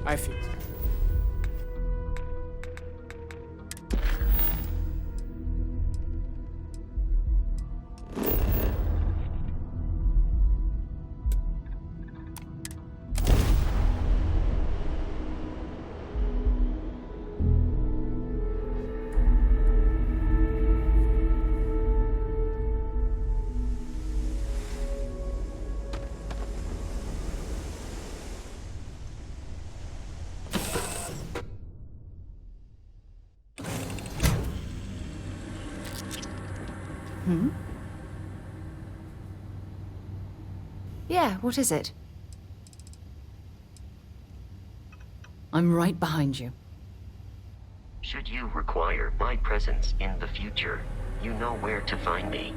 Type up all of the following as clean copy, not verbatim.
I feel. Yeah, what is it? I'm right behind you. Should you require my presence in the future, you know where to find me.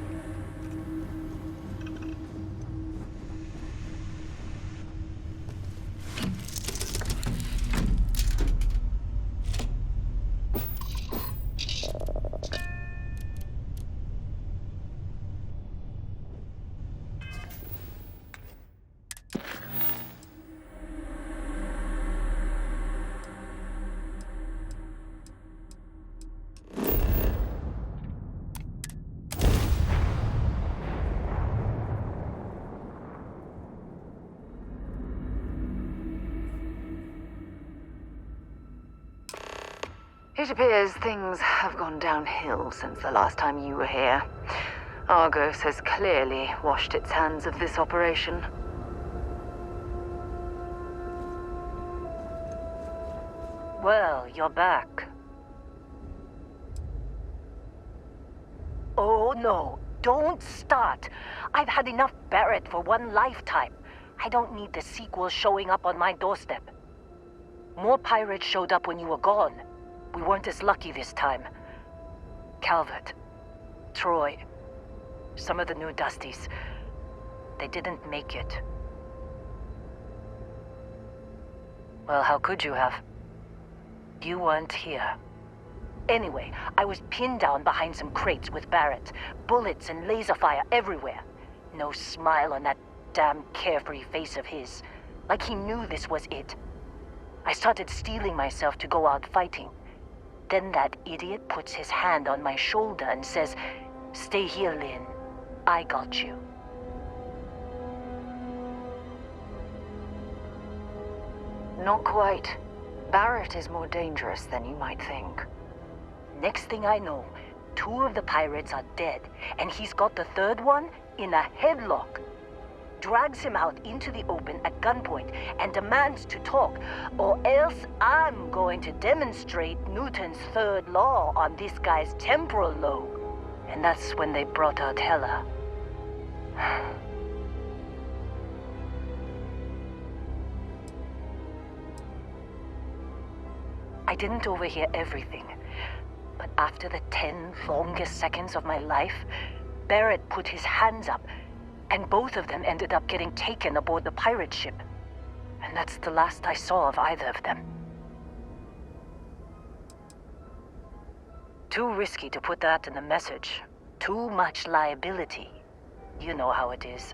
It appears things have gone downhill since the last time you were here. Argos has clearly washed its hands of this operation. Well, you're back. Oh no, don't start. I've had enough Barrett for one lifetime. I don't need the sequel showing up on my doorstep. More pirates showed up when you were gone. We weren't as lucky this time. Calvert, Troy, some of the new Dusties, they didn't make it. Well, how could you have? You weren't here. Anyway, I was pinned down behind some crates with Barrett. Bullets and laser fire everywhere. No smile on that damn carefree face of his. Like he knew this was it. I started steeling myself to go out fighting. Then that idiot puts his hand on my shoulder and says, "Stay here, Lynn. I got you." Not quite. Barrett is more dangerous than you might think. Next thing I know, 2 of the pirates are dead, and he's got the 3rd one in a headlock. Drags him out into the open at gunpoint and demands to talk, or else I'm going to demonstrate Newton's 3rd law on this guy's temporal lobe. And that's when they brought out Hela. I didn't overhear everything, but after the 10 longest seconds of my life, Barrett put his hands up, and both of them ended up getting taken aboard the pirate ship. And that's the last I saw of either of them. Too risky to put that in the message. Too much liability. You know how it is.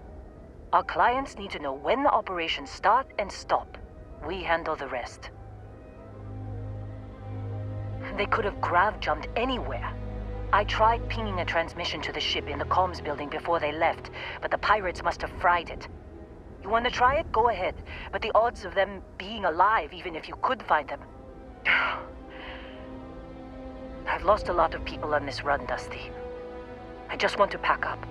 Our clients need to know when the operations start and stop. We handle the rest. They could have grav-jumped anywhere. I tried pinging a transmission to the ship in the comms building before they left, but the pirates must have fried it. You want to try it? Go ahead. But the odds of them being alive, even if you could find them... I've lost a lot of people on this run, Dusty. I just want to pack up.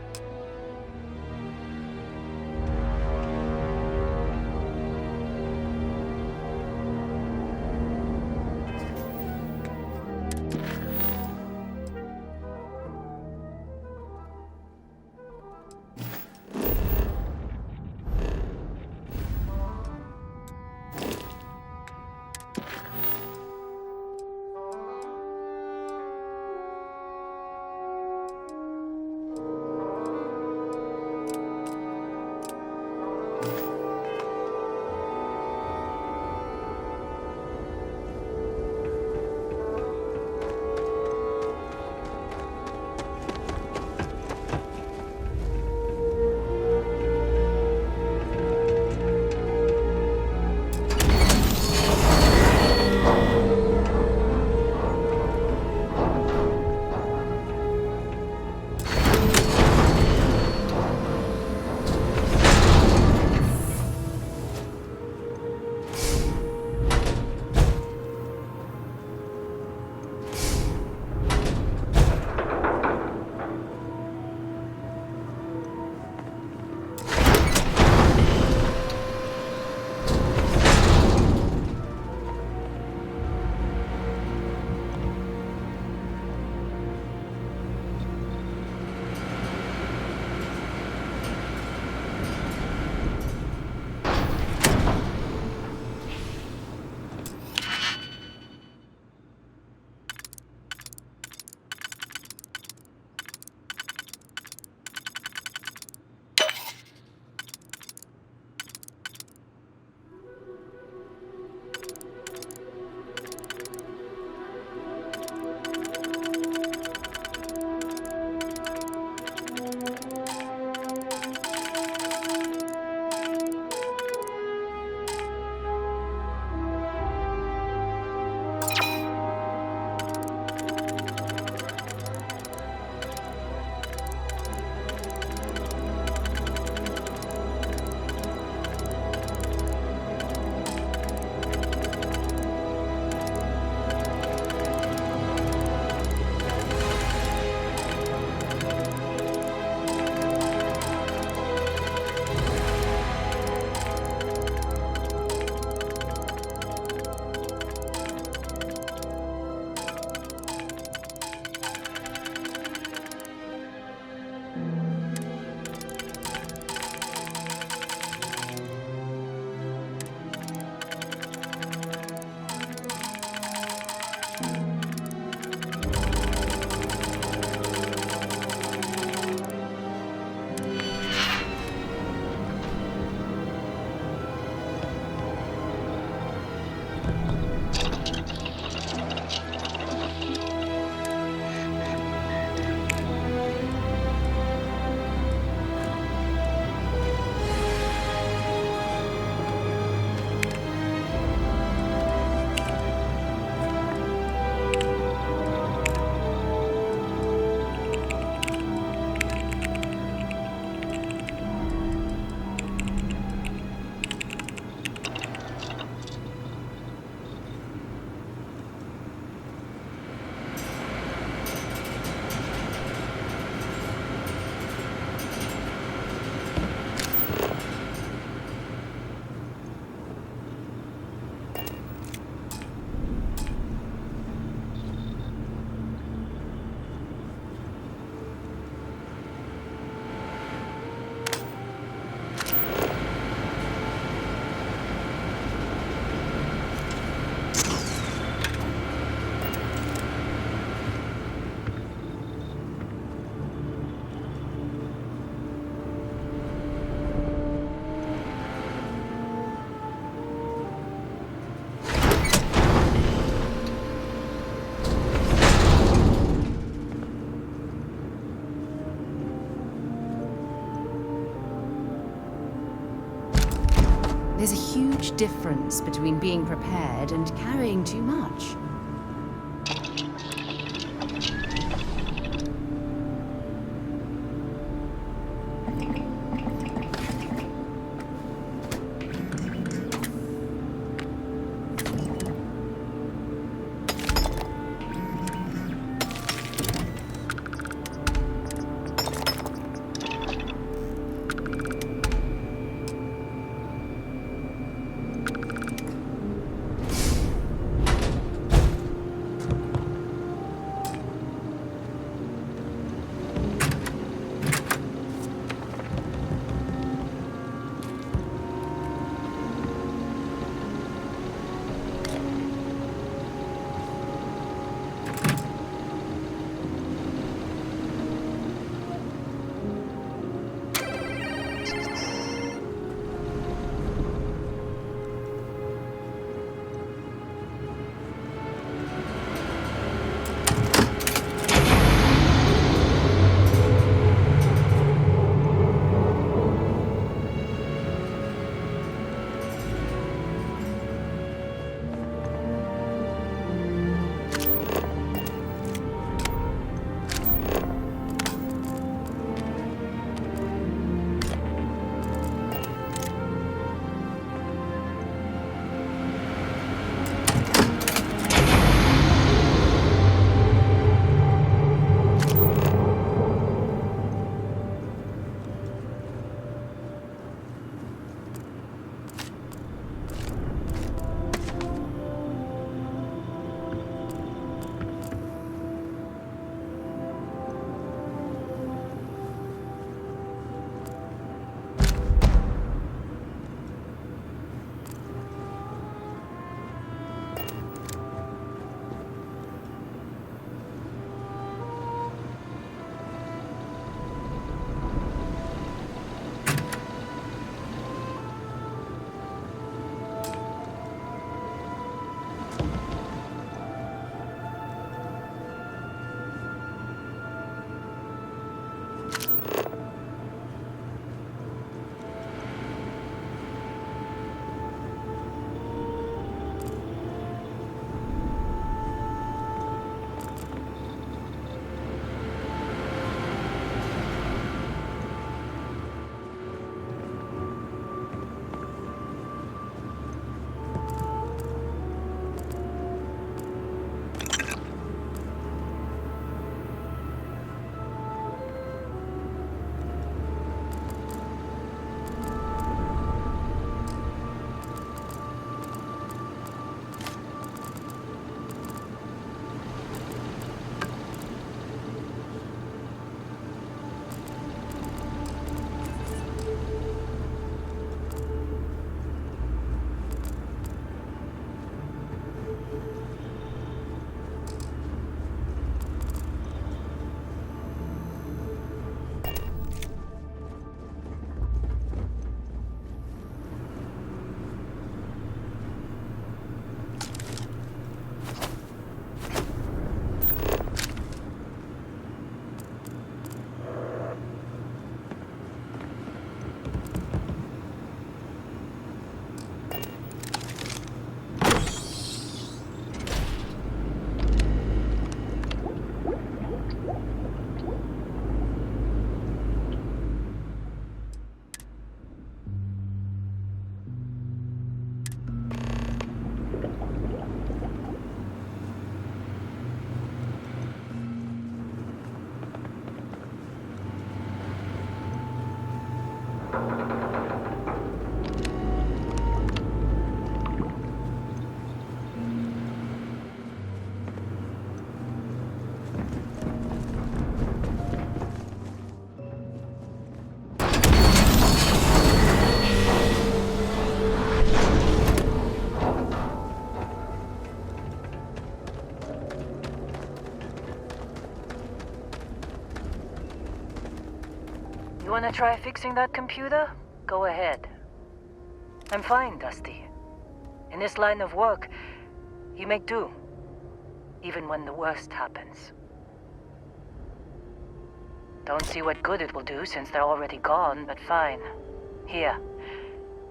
huge difference between being prepared and carrying too much. You wanna try fixing that computer? Go ahead. I'm fine, Dusty. In this line of work, you make do. Even when the worst happens. Don't see what good it will do since they're already gone, but fine. Here.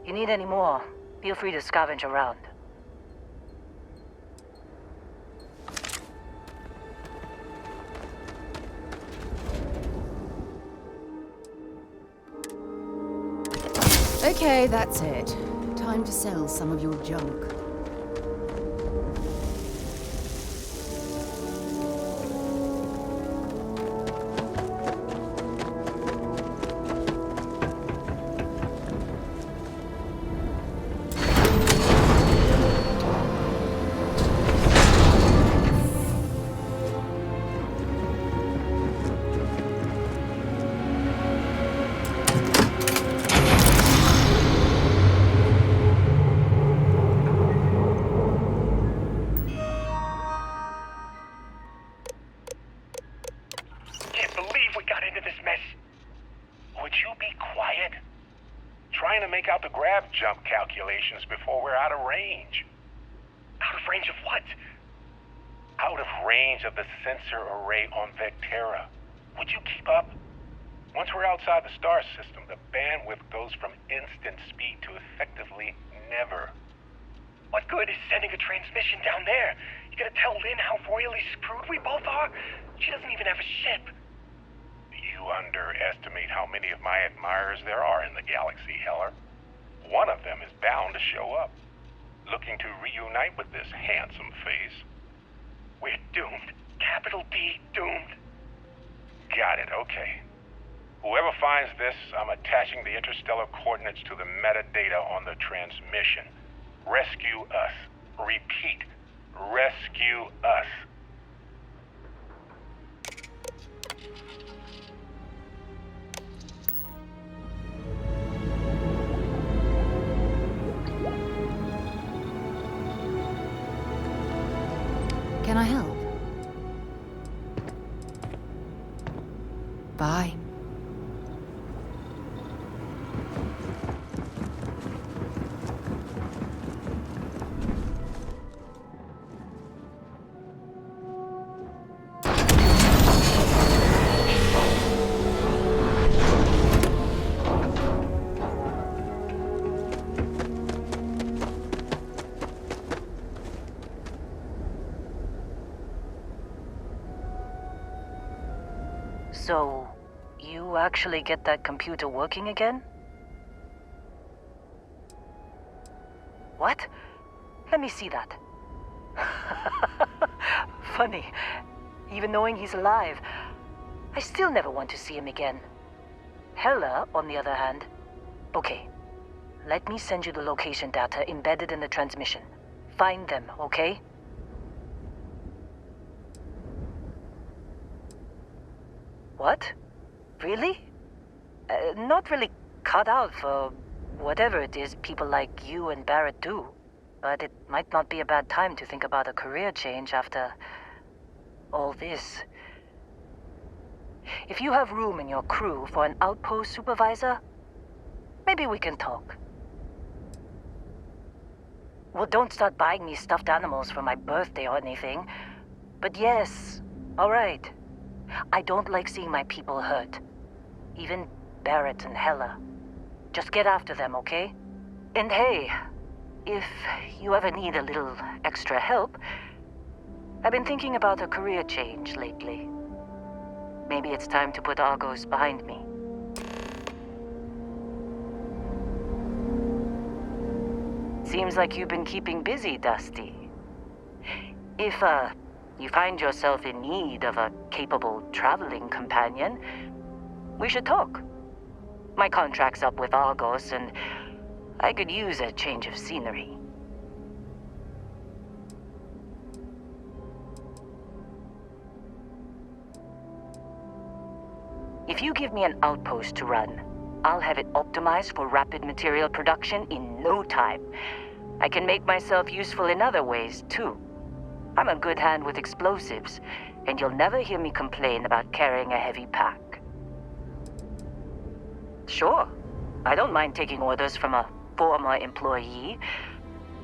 You need any more? Feel free to scavenge around. Okay, that's it. Time to sell some of your junk. Can't believe we got into this mess. Would you be quiet? Trying to make out the grav jump calculations before we're out of range. Out of range of what? Out of range of the sensor array on Vectera. Would you keep up? Once we're outside the star system, the bandwidth goes from instant speed to effectively never. What good is sending a transmission down there? You gonna tell Lynn how royally screwed we both are? She doesn't even have a ship. You underestimate how many of my admirers there are in the galaxy, Heller. One of them is bound to show up, looking to reunite with this handsome face. We're doomed. Capital D, doomed. Got it, okay. Whoever finds this, I'm attaching the interstellar coordinates to the metadata on the transmission. Rescue us. Repeat. Rescue us. Can I help? Bye. So, you actually get that computer working again? What? Let me see that. Funny. Even knowing he's alive, I still never want to see him again. Hella, on the other hand. Okay. Let me send you the location data embedded in the transmission. Find them, okay? What? Really? Not really cut out for whatever it is people like you and Barrett do. But it might not be a bad time to think about a career change after all this. If you have room in your crew for an outpost supervisor, maybe we can talk. Well, don't start buying me stuffed animals for my birthday or anything. But yes, all right. I don't like seeing my people hurt. Even Barrett and Hella. Just get after them, okay? And hey, if you ever need a little extra help, I've been thinking about a career change lately. Maybe it's time to put Argos behind me. Seems like you've been keeping busy, Dusty. If, you find yourself in need of a capable traveling companion, we should talk. My contract's up with Argos, and I could use a change of scenery. If you give me an outpost to run, I'll have it optimized for rapid material production in no time. I can make myself useful in other ways, too. I'm a good hand with explosives, and you'll never hear me complain about carrying a heavy pack. Sure, I don't mind taking orders from a former employee.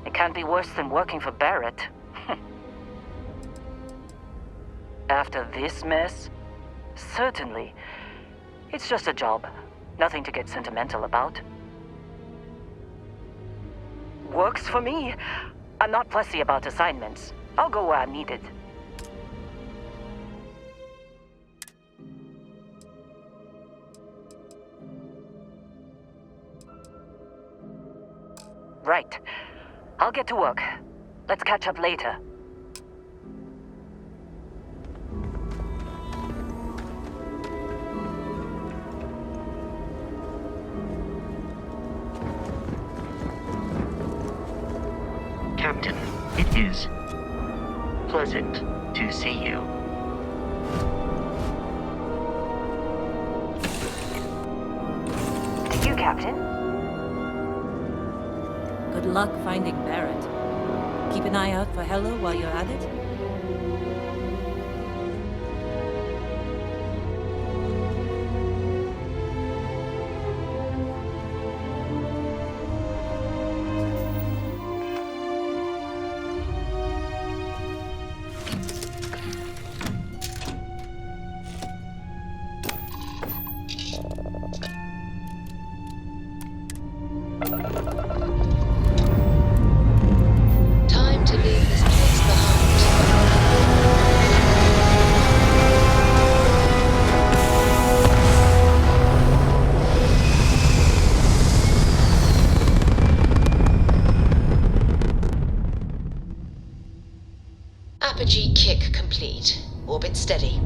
It can't be worse than working for Barrett. After this mess? Certainly. It's just a job. Nothing to get sentimental about. Works for me. I'm not fussy about assignments. I'll go where I'm needed. Right. I'll get to work. Let's catch up later. Captain, it is pleasant to see you. To you, Captain. Good luck finding Barrett. Keep an eye out for Hello while you're at it. Time to leave this place behind. Apogee kick complete. Orbit steady.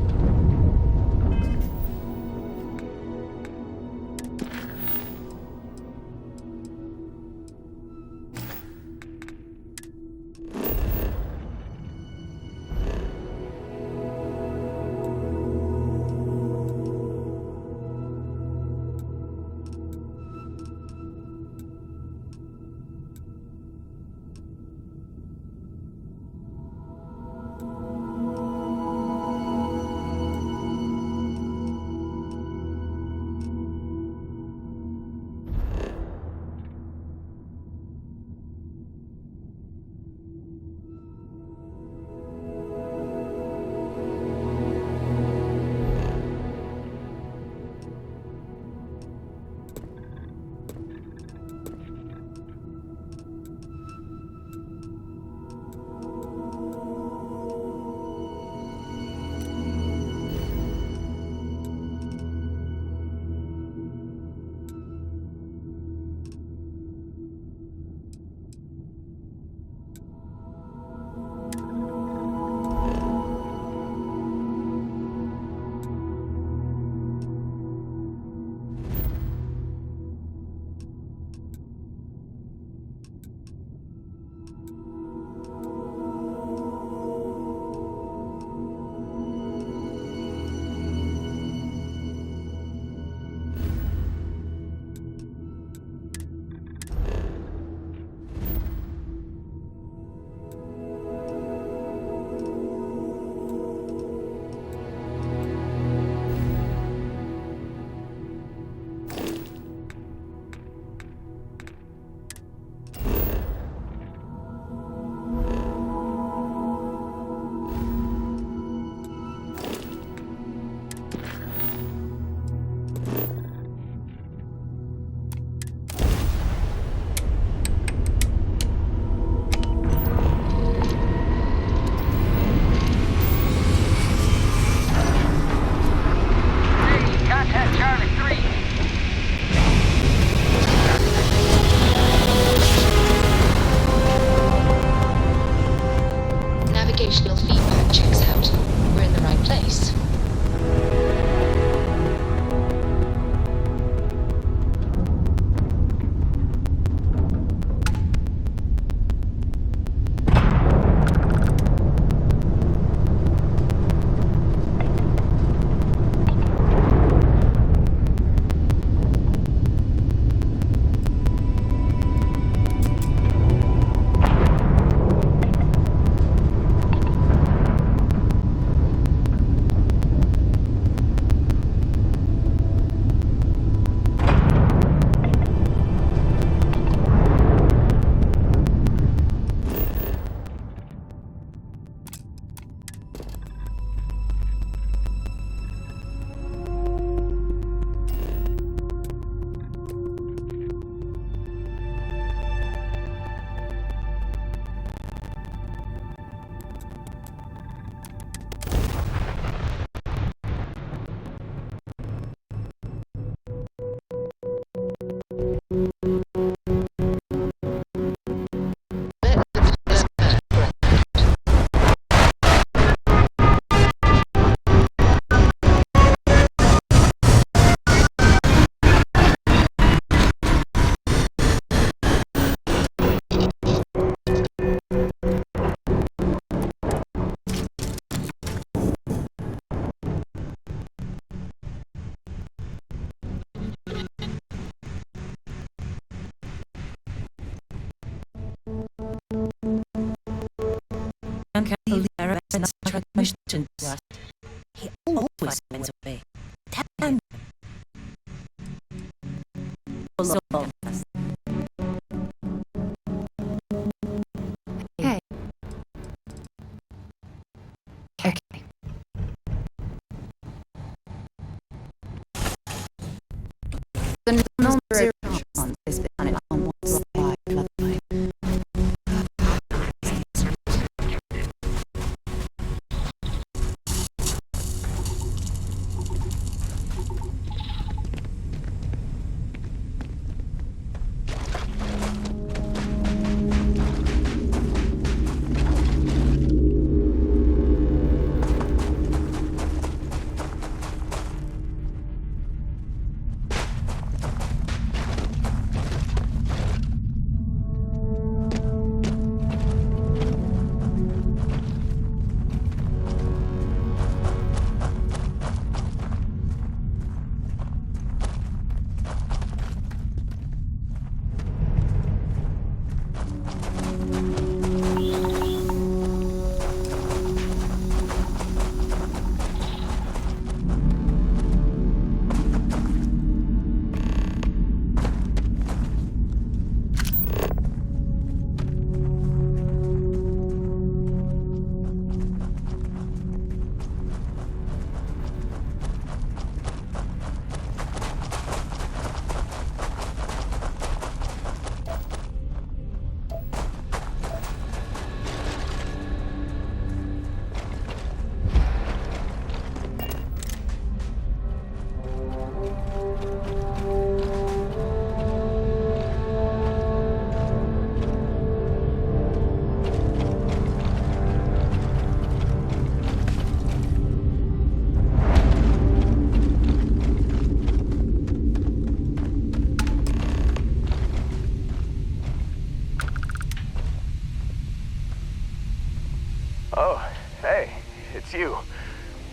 Oh, hey, it's you.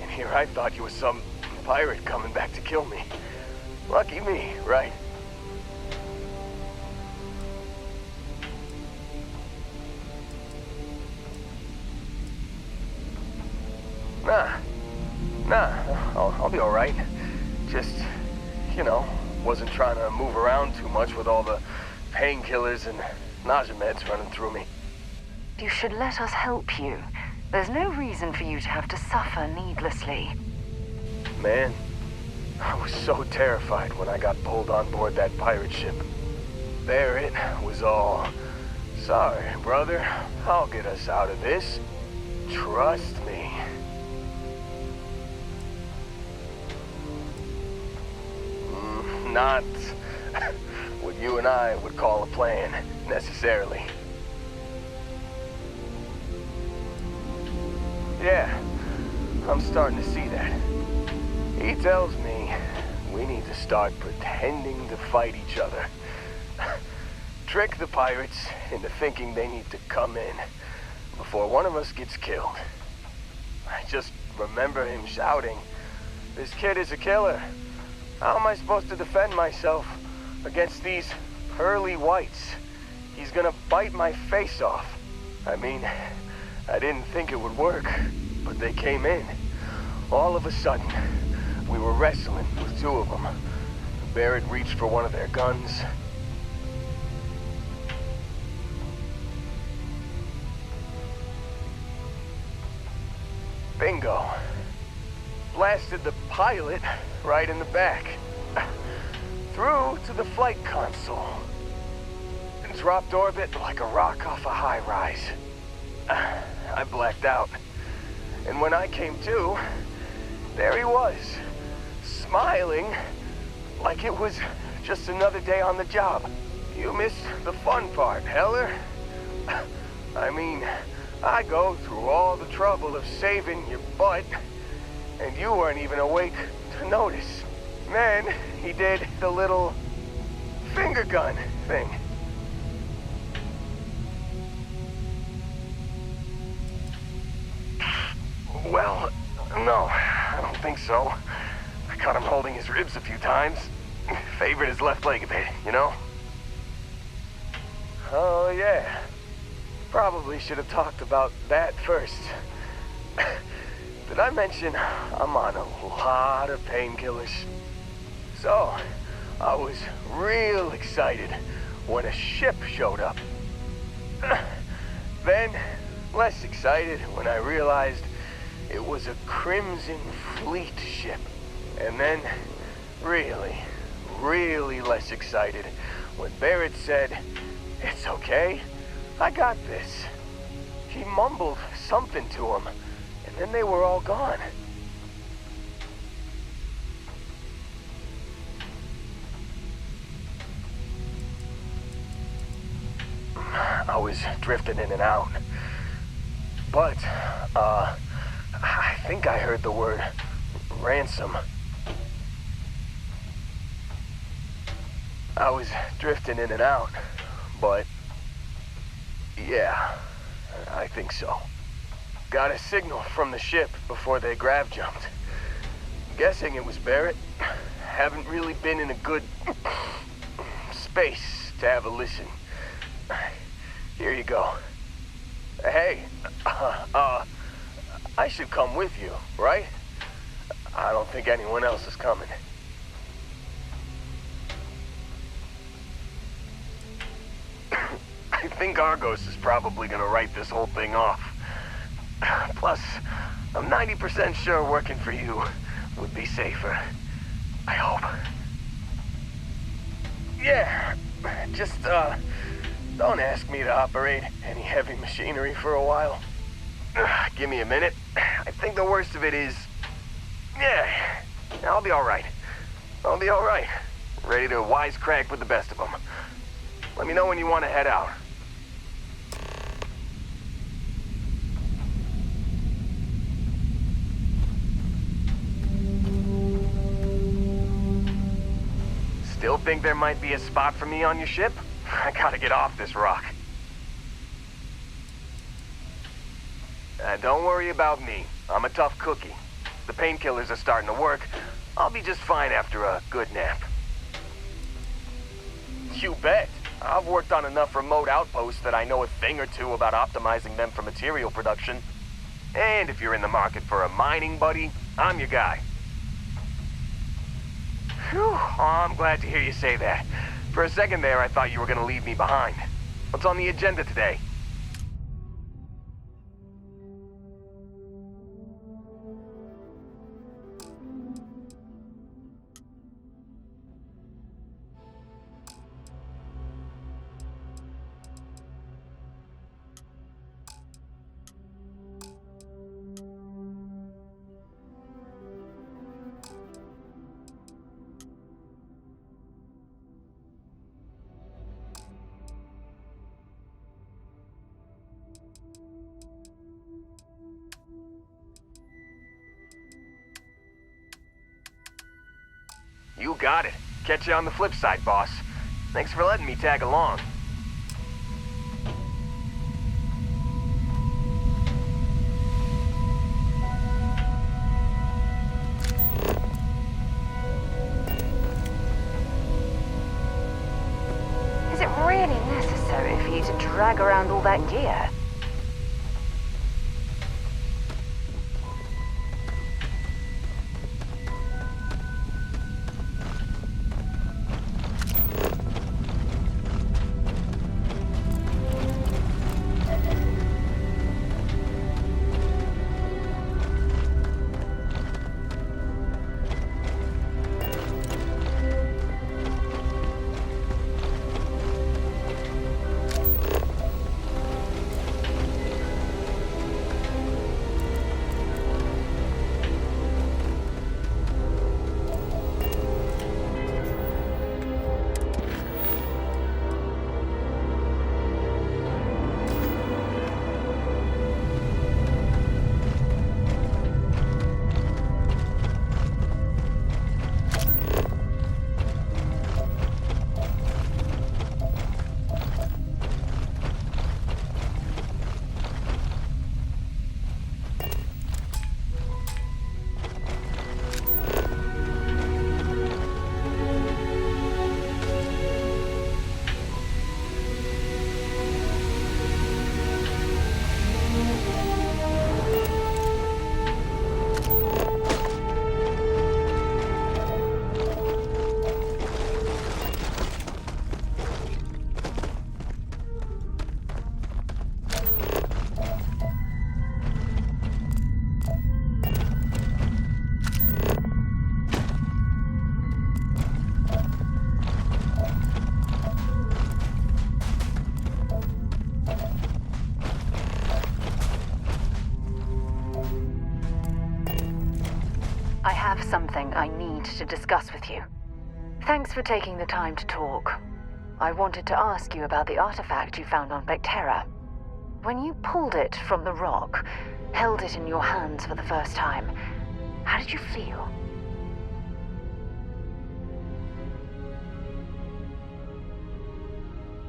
And here I thought you were some pirate coming back to kill me. Lucky me, right? Nah, I'll be alright. Just, you know, wasn't trying to move around too much with all the painkillers and nausea meds running through me. You should let us help you. There's no reason for you to have to suffer needlessly. Man, I was so terrified when I got pulled on board that pirate ship. There it was all. Sorry, brother. I'll get us out of this. Trust me. Not what you and I would call a plan, necessarily. Yeah, I'm starting to see that. He tells me we need to start pretending to fight each other. Trick the pirates into thinking they need to come in before one of us gets killed. I just remember him shouting, "This kid is a killer. How am I supposed to defend myself against these pearly whites? He's gonna bite my face off." I mean, I didn't think it would work, but they came in. All of a sudden, we were wrestling with two of them. Barrett reached for one of their guns. Bingo. Blasted the pilot right in the back. Through to the flight console. And dropped orbit like a rock off a high rise. I blacked out. And when I came to, there he was, smiling like it was just another day on the job. You missed the fun part, Heller. I mean, I go through all the trouble of saving your butt, and you weren't even awake to notice. Then he did the little finger gun thing. Well, no, I don't think so. I caught him holding his ribs a few times. Favored his left leg a bit, you know? Oh, yeah. Probably should have talked about that first. Did I mention I'm on a lot of painkillers? So, I was real excited when a ship showed up. Then, less excited when I realized it was a Crimson Fleet ship. And then, really less excited when Barrett said, "It's okay, I got this." He mumbled something to him, and then they were all gone. I was drifting in and out. But, I think I heard the word ransom. I was drifting in and out, but yeah, I think so. Got a signal from the ship before they grav jumped. Guessing it was Barrett. Haven't really been in a good space to have a listen. Here you go. Hey, I should come with you, right? I don't think anyone else is coming. I think Argos is probably gonna write this whole thing off. Plus, I'm 90% sure working for you would be safer. I hope. Yeah, just, don't ask me to operate any heavy machinery for a while. Give me a minute. I think the worst of it is... Yeah, I'll be alright. I'll be alright. Ready to wisecrack with the best of them. Let me know when you want to head out. Still think there might be a spot for me on your ship? I gotta get off this rock. Don't worry about me. I'm a tough cookie. The painkillers are starting to work. I'll be just fine after a good nap. You bet. I've worked on enough remote outposts that I know a thing or two about optimizing them for material production. And if you're in the market for a mining buddy, I'm your guy. Whew, I'm glad to hear you say that. For a second there, I thought you were gonna leave me behind. What's on the agenda today? You got it. Catch you on the flip side, boss. Thanks for letting me tag along. Is it really necessary for you to drag around all that gear? I have something I need to discuss with you. Thanks for taking the time to talk. I wanted to ask you about the artifact you found on Bethesda. When you pulled it from the rock, held it in your hands for the first time, how did you feel?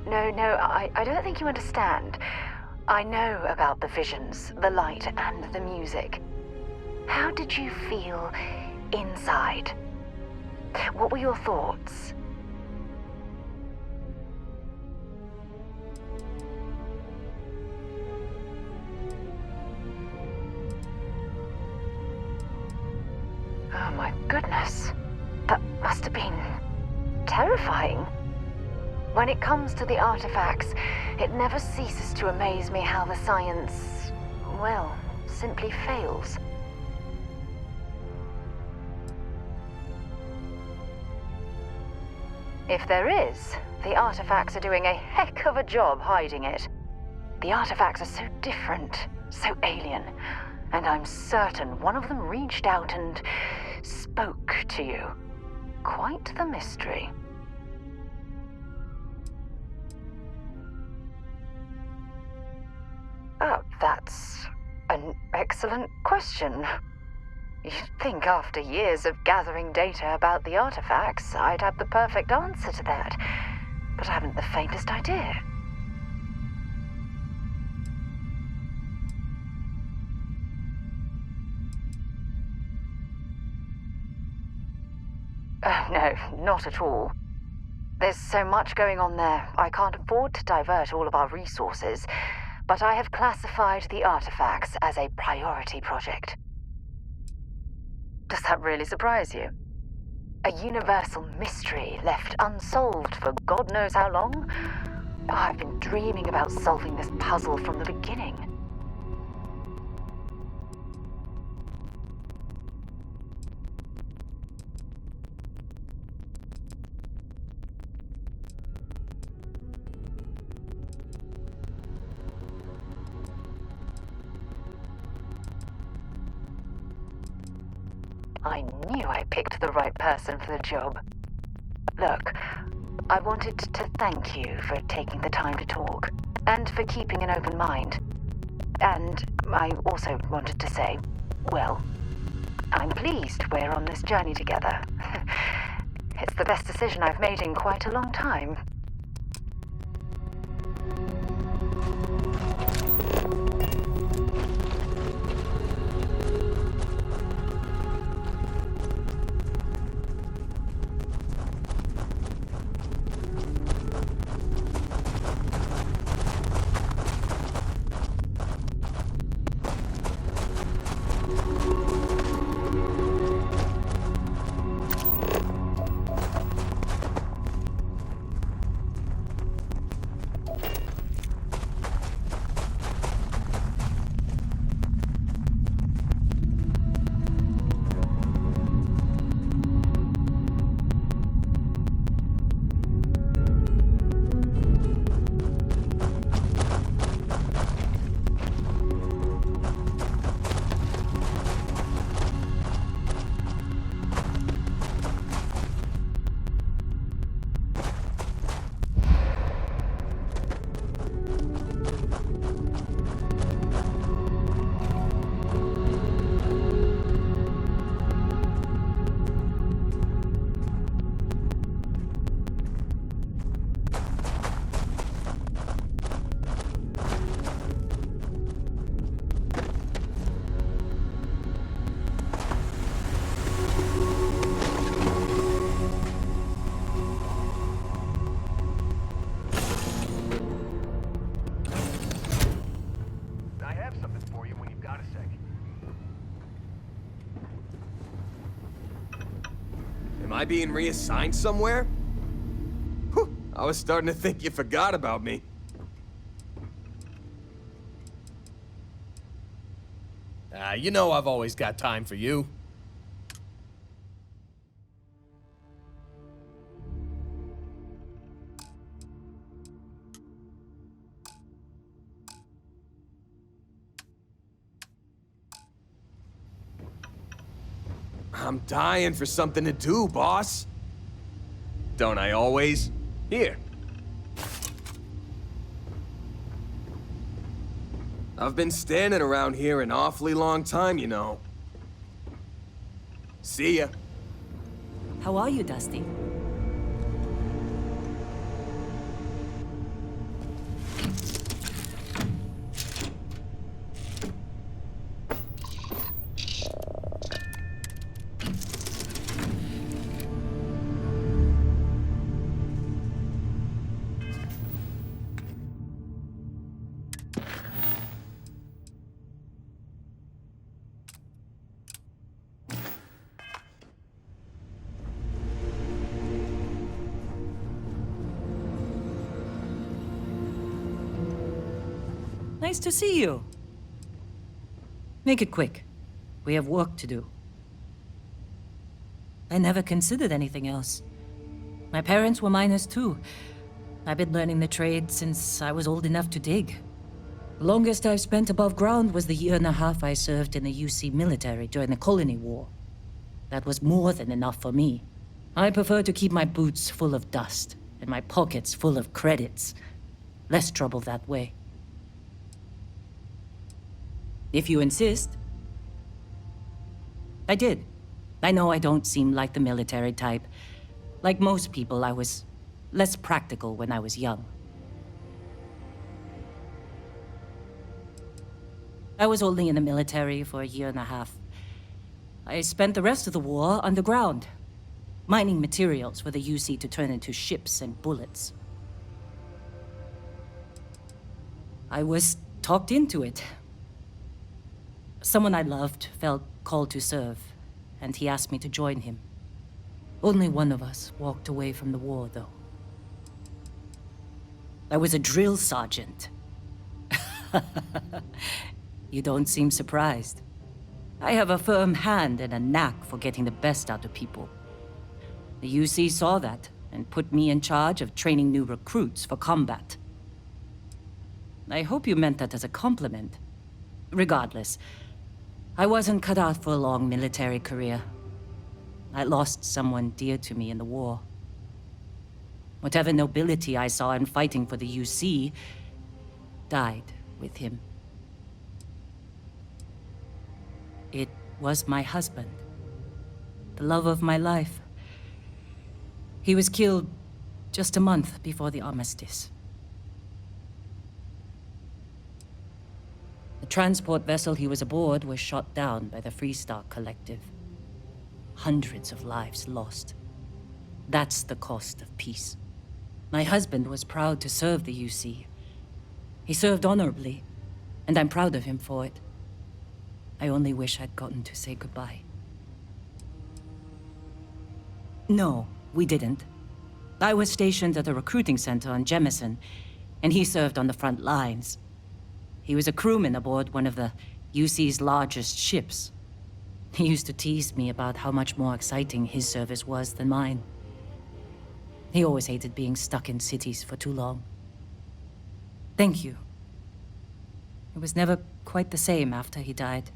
No, I don't think you understand. I know about the visions, the light, and the music. How did you feel inside? What were your thoughts? Oh my goodness. That must have been terrifying. When it comes to the artifacts, it never ceases to amaze me how the science, well, simply fails. If there is, the artifacts are doing a heck of a job hiding it. The artifacts are so different, so alien, and I'm certain one of them reached out and spoke to you. Quite the mystery. Oh, that's an excellent question. You'd think after years of gathering data about the artifacts, I'd have the perfect answer to that. But I haven't the faintest idea. No, not at all. There's so much going on there, I can't afford to divert all of our resources, but I have classified the artifacts as a priority project. Does that really surprise you? A universal mystery left unsolved for God knows how long? Oh, I've been dreaming about solving this puzzle from the beginning. I knew I picked the right person for the job. Look, I wanted to thank you for taking the time to talk, and for keeping an open mind. And I also wanted to say, well, I'm pleased we're on this journey together. It's the best decision I've made in quite a long time. Am I being reassigned somewhere? Whew, I was starting to think you forgot about me. You know I've always got time for you. I'm dying for something to do, boss. Don't I always? Here. I've been standing around here an awfully long time, you know. See ya. How are you, Dusty? Nice to see you. Make it quick. We have work to do. I never considered anything else. My parents were miners too. I've been learning the trade since I was old enough to dig. The longest I've spent above ground was the year and a half I served in the UC military during the Colony War. That was more than enough for me. I prefer to keep my boots full of dust and my pockets full of credits. Less trouble that way. If you insist. I did. I know I don't seem like the military type. Like most people, I was less practical when I was young. I was only in the military for a year and a half. I spent the rest of the war underground. mining materials for the UC to turn into ships and bullets. I was talked into it. Someone I loved felt called to serve, and he asked me to join him. Only one of us walked away from the war, though. I was a drill sergeant. You don't seem surprised. I have a firm hand and a knack for getting the best out of people. The UC saw that and put me in charge of training new recruits for combat. I hope you meant that as a compliment. Regardless, I wasn't cut out for a long military career. I lost someone dear to me in the war. Whatever nobility I saw in fighting for the UC died with him. It was my husband, the love of my life. He was killed just a month before the armistice. The transport vessel he was aboard was shot down by the Freestar Collective. Hundreds of lives lost. That's the cost of peace. My husband was proud to serve the UC. He served honorably, and I'm proud of him for it. I only wish I'd gotten to say goodbye. No, we didn't. I was stationed at a recruiting center on Jemison, and he served on the front lines. He was a crewman aboard one of the UC's largest ships. He used to tease me about how much more exciting his service was than mine. He always hated being stuck in cities for too long. Thank you. It was never quite the same after he died.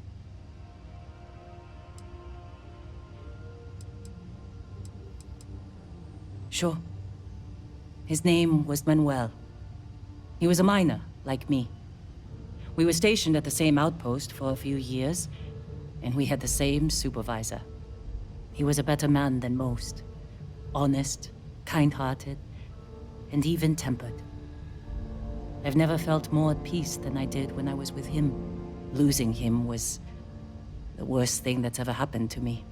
Sure. His name was Manuel. He was a miner, like me. We were stationed at the same outpost for a few years, and we had the same supervisor. He was a better man than most. Honest, kind-hearted, and even-tempered. I've never felt more at peace than I did when I was with him. Losing him was the worst thing that's ever happened to me.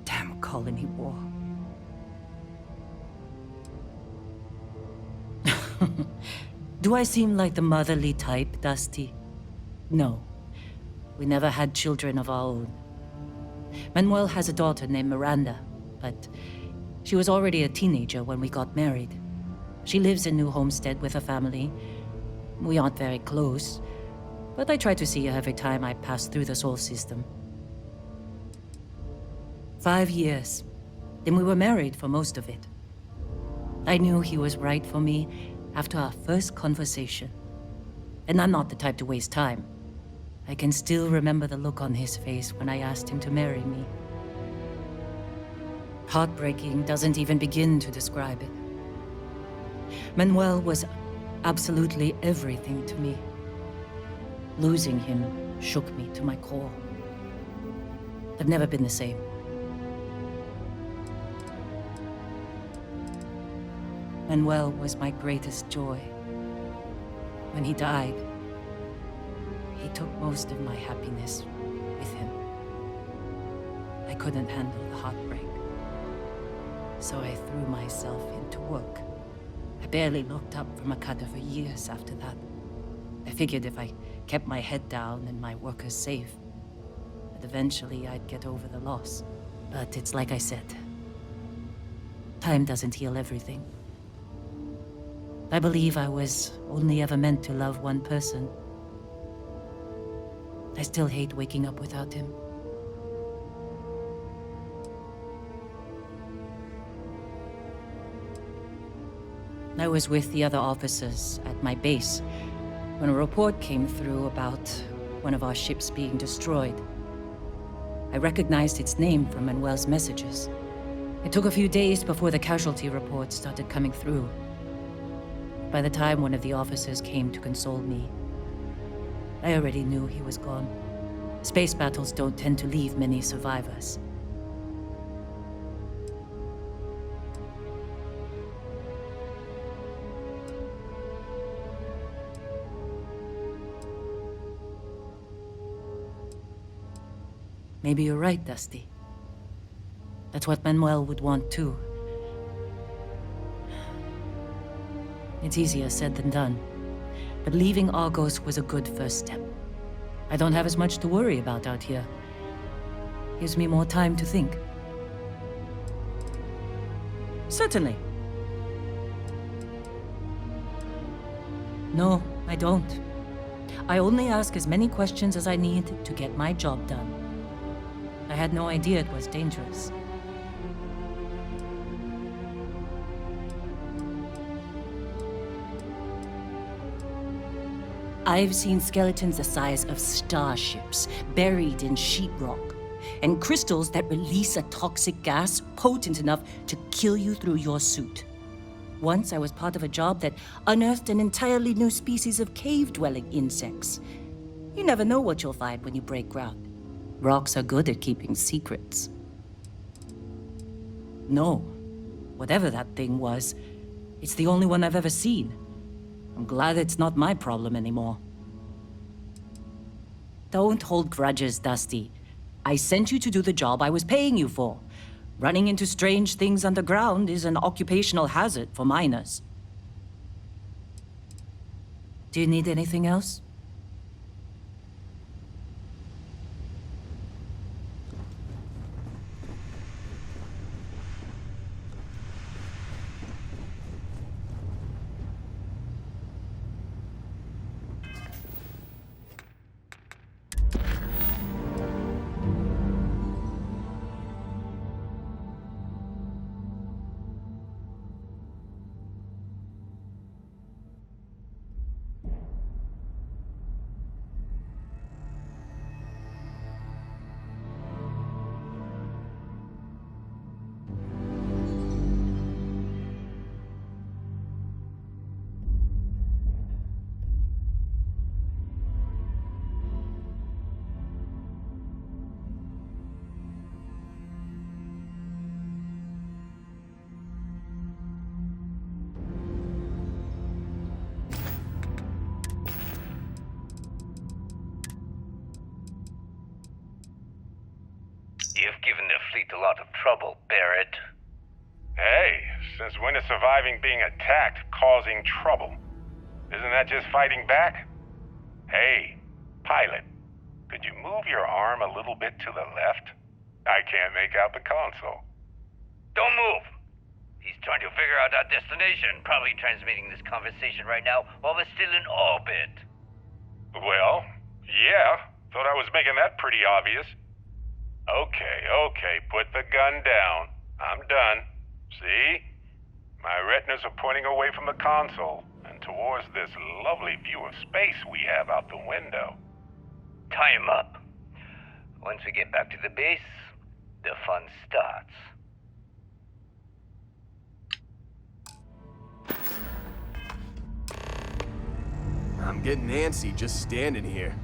Damn colony war. Do I seem like the motherly type, Dusty? No. We never had children of our own. Manuel has a daughter named Miranda, but she was already a teenager when we got married. She lives in New Homestead with her family. We aren't very close, but I try to see her every time I pass through the Sol system. 5 years. Then we were married for most of it. I knew he was right for me after our first conversation. And I'm not the type to waste time. I can still remember the look on his face when I asked him to marry me. Heartbreaking doesn't even begin to describe it. Manuel was absolutely everything to me. Losing him shook me to my core. I've never been the same. Manuel was my greatest joy. When he died, he took most of my happiness with him. I couldn't handle the heartbreak, so I threw myself into work. I barely looked up from a cutter for years after that. I figured if I kept my head down and my workers safe, that eventually I'd get over the loss. But it's like I said, time doesn't heal everything. I believe I was only ever meant to love one person. I still hate waking up without him. I was with the other officers at my base when a report came through about one of our ships being destroyed. I recognized its name from Manuel's messages. It took a few days before the casualty reports started coming through. By the time one of the officers came to console me, I already knew he was gone. Space battles don't tend to leave many survivors. Maybe you're right, Dusty. That's what Manuel would want too. It's easier said than done. But leaving Argos was a good first step. I don't have as much to worry about out here. Gives me more time to think. Certainly. No, I don't. I only ask as many questions as I need to get my job done. I had no idea it was dangerous. I've seen skeletons the size of starships buried in sheetrock, and crystals that release a toxic gas potent enough to kill you through your suit. Once I was part of a job that unearthed an entirely new species of cave-dwelling insects. You never know what you'll find when you break ground. Rocks are good at keeping secrets. No, whatever that thing was, it's the only one I've ever seen. I'm glad it's not my problem anymore. Don't hold grudges, Dusty. I sent you to do the job I was paying you for. Running into strange things underground is an occupational hazard for miners. Do you need anything else? You've given the fleet a lot of trouble, Barrett. Hey, since when is surviving being attacked causing trouble? Isn't that just fighting back? Hey, pilot, could you move your arm a little bit to the left? I can't make out the console. Don't move! He's trying to figure out our destination, probably transmitting this conversation right now while we're still in orbit. Well, yeah, thought I was making that pretty obvious. Okay, put the gun down. I'm done. See? My retinas are pointing away from the console and towards this lovely view of space we have out the window. Tie him up. Once we get back to the base, the fun starts. I'm getting antsy just standing here.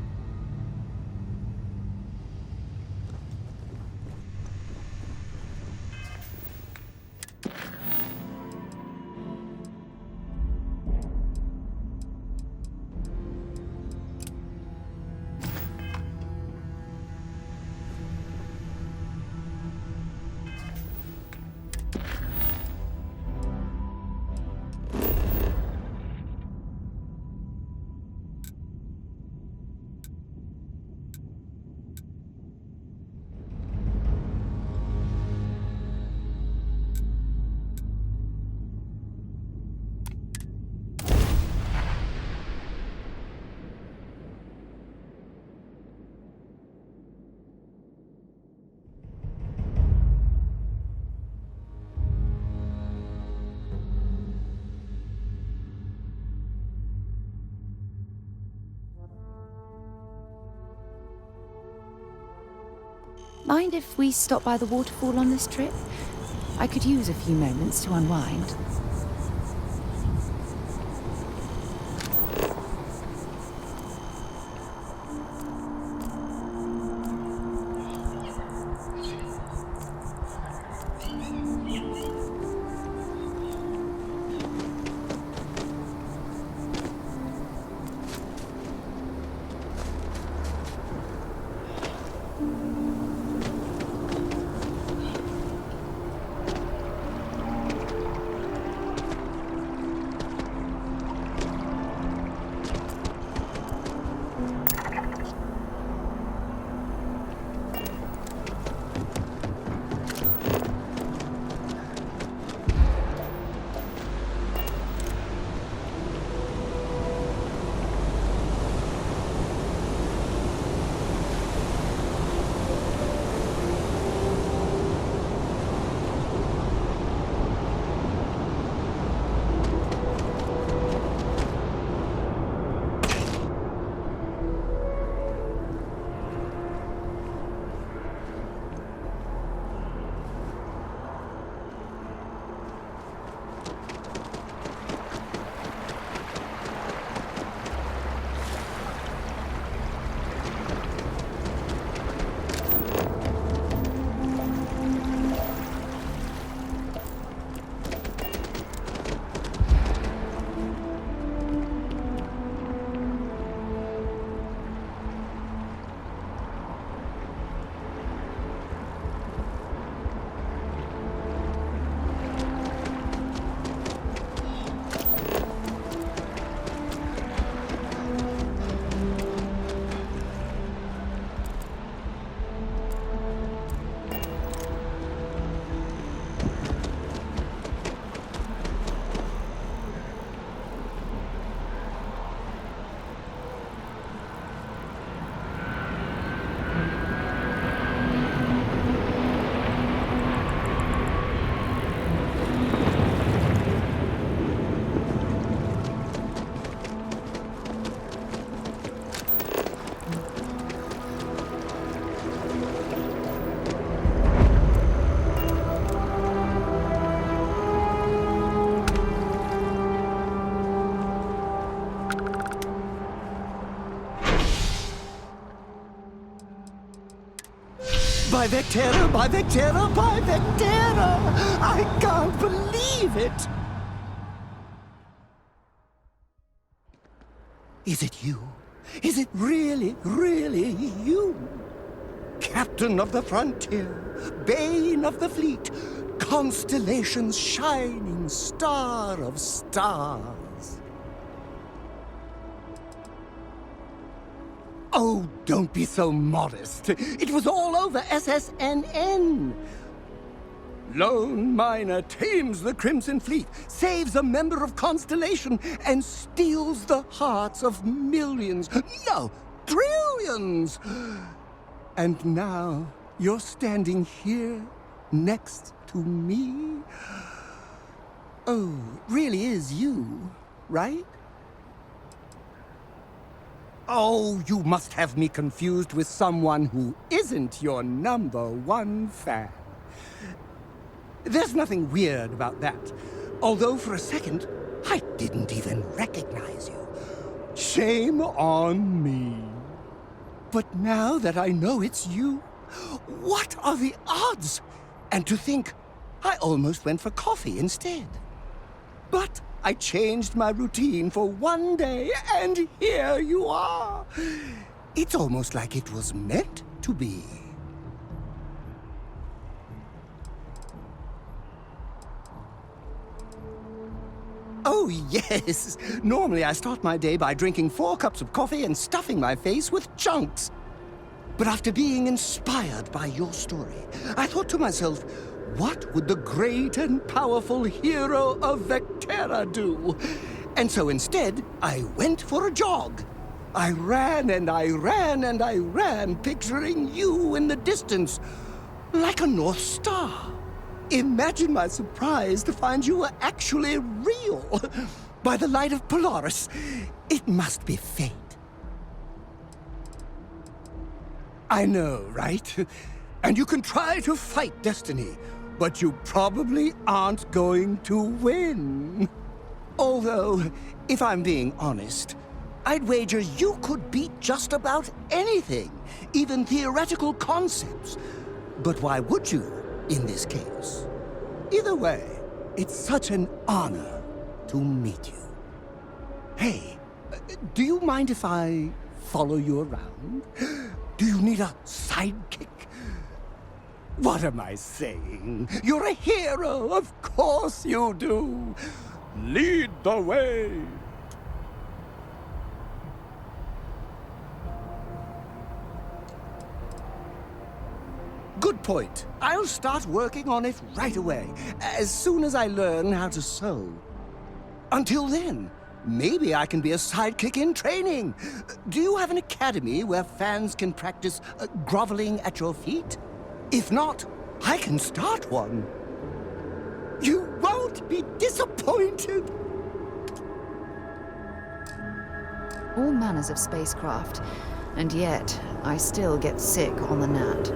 Mind if we stop by the waterfall on this trip? I could use a few moments to unwind. By Vectera, by Vectera, by Vectera! I can't believe it! Is it you? Is it really, really you? Captain of the frontier, bane of the fleet, constellation's shining star of stars. Oh, don't be so modest. It was all over SSNN. Lone miner tames the Crimson Fleet, saves a member of Constellation, and steals the hearts of millions, no, trillions. And now you're standing here next to me. Oh, it really is you, right? Oh, you must have me confused with someone who isn't your #1 fan. There's nothing weird about that. Although for a second, I didn't even recognize you. Shame on me. But now that I know it's you, what are the odds? And to think, I almost went for coffee instead. But I changed my routine for one day, and here you are. It's almost like it was meant to be. Oh, yes. Normally I start my day by drinking 4 cups of coffee and stuffing my face with chunks. But after being inspired by your story, I thought to myself, what would the great and powerful hero of Vectera do? And so instead, I went for a jog. I ran and I ran and I ran, picturing you in the distance, like a North Star. Imagine my surprise to find you were actually real. By the light of Polaris, it must be fate. I know, right? And you can try to fight destiny, but you probably aren't going to win. Although, if I'm being honest, I'd wager you could beat just about anything, even theoretical concepts. But why would you, in this case? Either way, it's such an honor to meet you. Hey, do you mind if I follow you around? Do you need a sidekick? What am I saying? You're a hero, of course you do. Lead the way. Good point. I'll start working on it right away, as soon as I learn how to sew. Until then, maybe I can be a sidekick in training. Do you have an academy where fans can practice groveling at your feet? If not, I can start one. You won't be disappointed. All manners of spacecraft, and yet I still get sick on the gnat.